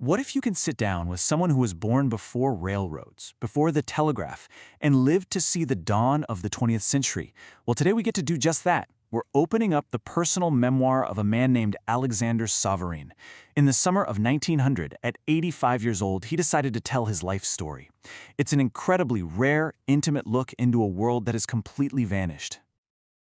What if you can sit down with someone who was born before railroads, before the telegraph, and lived to see the dawn of the 20th century? Well, today we get to do just that. We're opening up the personal memoir of a man named Alexander Sovereen. In the summer of 1900, at 85 years old, he decided to tell his life story. It's an incredibly rare, intimate look into a world that has completely vanished.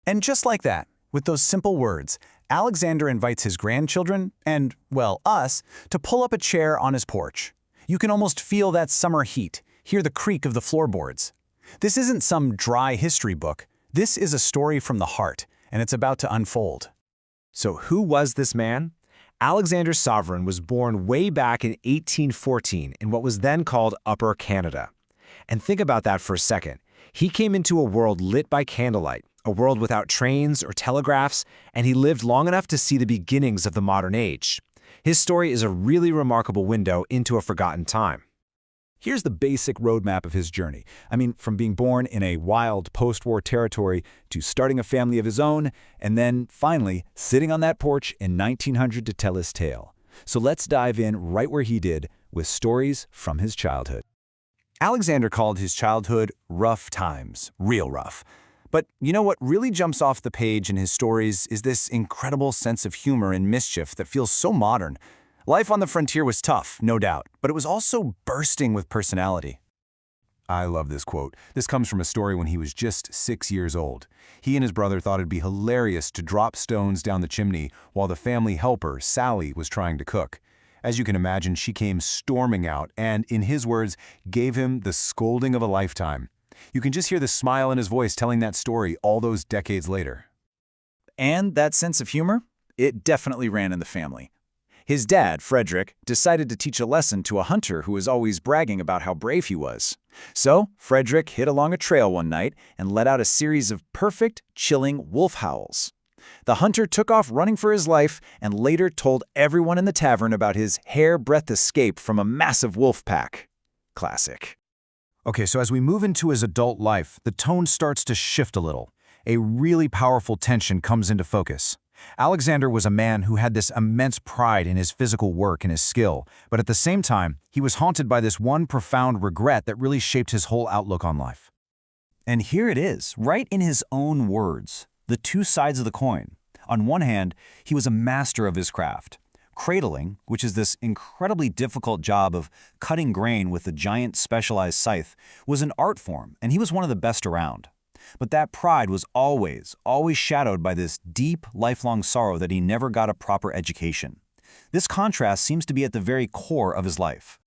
And just like that, with those simple words, Alexander invites his grandchildren, and, well, us, to pull up a chair on his porch. You can almost feel that summer heat, hear the creak of the floorboards. This isn't some dry history book. This is a story from the heart, and it's about to unfold. So who was this man? Alexander Sovereen was born way back in 1814 in what was then called Upper Canada. And think about that for a second. He came into a world lit by candlelight, a world without trains or telegraphs, and he lived long enough to see the beginnings of the modern age. His story is a really remarkable window into a forgotten time. Here's the basic roadmap of his journey. From being born in a wild post-war territory to starting a family of his own, and then, finally, sitting on that porch in 1900 to tell his tale. So let's dive in right where he did, with stories from his childhood. Alexander called his childhood rough times, real rough. But you know what really jumps off the page in his stories is this incredible sense of humor and mischief that feels so modern. Life on the frontier was tough, no doubt, but it was also bursting with personality. I love this quote. This comes from a story when he was just 6 years old. He and his brother thought it'd be hilarious to drop stones down the chimney while the family helper, Sally, was trying to cook. As you can imagine, she came storming out and, in his words, gave him the scolding of a lifetime. You can just hear the smile in his voice telling that story all those decades later. And that sense of humor? It definitely ran in the family. His dad, Frederick, decided to teach a lesson to a hunter who was always bragging about how brave he was. So, Frederick hid along a trail one night and let out a series of perfect, chilling wolf howls. The hunter took off running for his life and later told everyone in the tavern about his hair-breadth escape from a massive wolf pack. Classic. Okay, so as we move into his adult life, the tone starts to shift a little. A really powerful tension comes into focus. Alexander was a man who had this immense pride in his physical work and his skill, but at the same time, he was haunted by this one profound regret that really shaped his whole outlook on life. And here it is, right in his own words, the two sides of the coin. On one hand, he was a master of his craft. Cradling, which is this incredibly difficult job of cutting grain with a giant specialized scythe, was an art form, and he was one of the best around. But that pride was always shadowed by this deep, lifelong sorrow that he never got a proper education. This contrast seems to be at the very core of his life.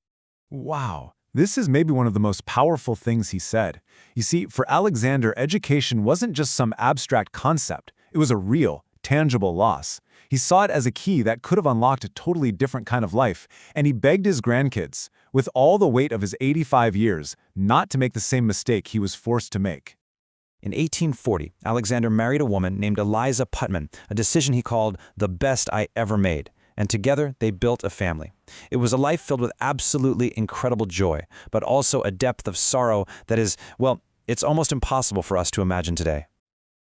Wow, this is maybe one of the most powerful things he said. You see, for Alexander, education wasn't just some abstract concept. It was a real, tangible loss. He saw it as a key that could have unlocked a totally different kind of life, and he begged his grandkids, with all the weight of his 85 years, not to make the same mistake he was forced to make. In 1840, Alexander married a woman named Eliza Putman, a decision he called the best I ever made, and together they built a family. It was a life filled with absolutely incredible joy, but also a depth of sorrow that is, well, it's almost impossible for us to imagine today.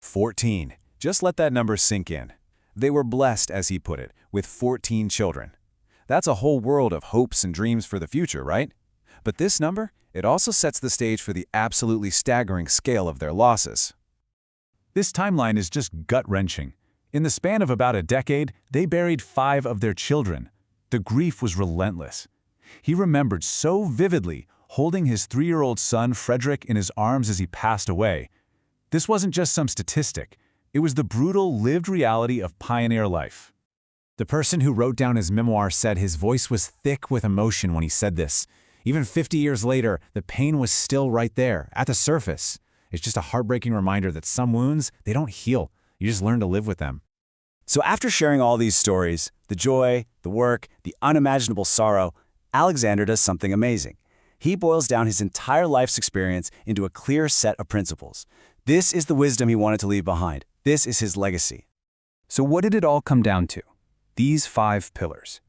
14. Just let that number sink in. They were blessed, as he put it, with 14 children. That's a whole world of hopes and dreams for the future, right? But this number, it also sets the stage for the absolutely staggering scale of their losses. This timeline is just gut-wrenching. In the span of about a decade, they buried 5 of their children. The grief was relentless. He remembered so vividly holding his 3-year-old son Frederick in his arms as he passed away. This wasn't just some statistic. It was the brutal, lived reality of pioneer life. The person who wrote down his memoir said his voice was thick with emotion when he said this. Even 50 years later, the pain was still right there, at the surface. It's just a heartbreaking reminder that some wounds, they don't heal. You just learn to live with them. So after sharing all these stories, the joy, the work, the unimaginable sorrow, Alexander does something amazing. He boils down his entire life's experience into a clear set of principles. This is the wisdom he wanted to leave behind. This is his legacy. So what did it all come down to? These 5 pillars.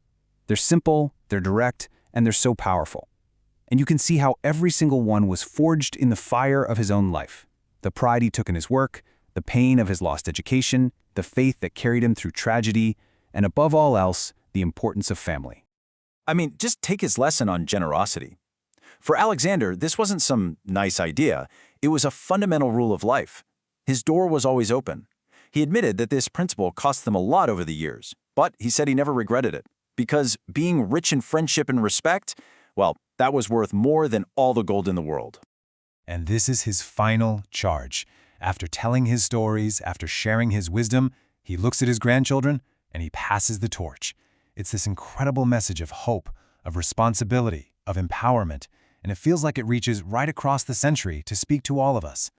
They're simple, they're direct, and they're so powerful. And you can see how every single one was forged in the fire of his own life. The pride he took in his work, the pain of his lost education, the faith that carried him through tragedy, and above all else, the importance of family. I mean, just take his lesson on generosity. For Alexander, this wasn't some nice idea. It was a fundamental rule of life. His door was always open. He admitted that this principle cost them a lot over the years, but he said he never regretted it, because being rich in friendship and respect, well, that was worth more than all the gold in the world. And this is his final charge. After telling his stories, after sharing his wisdom, he looks at his grandchildren and he passes the torch. It's this incredible message of hope, of responsibility, of empowerment, and it feels like it reaches right across the century to speak to all of us.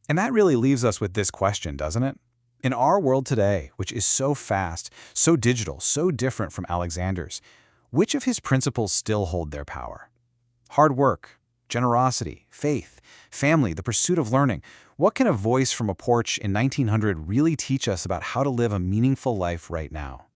And that really leaves us with this question, doesn't it? In our world today, which is so fast, so digital, so different from Alexander's, which of his principles still hold their power? Hard work, generosity, faith, family, the pursuit of learning. What can a voice from a porch in 1900 really teach us about how to live a meaningful life right now?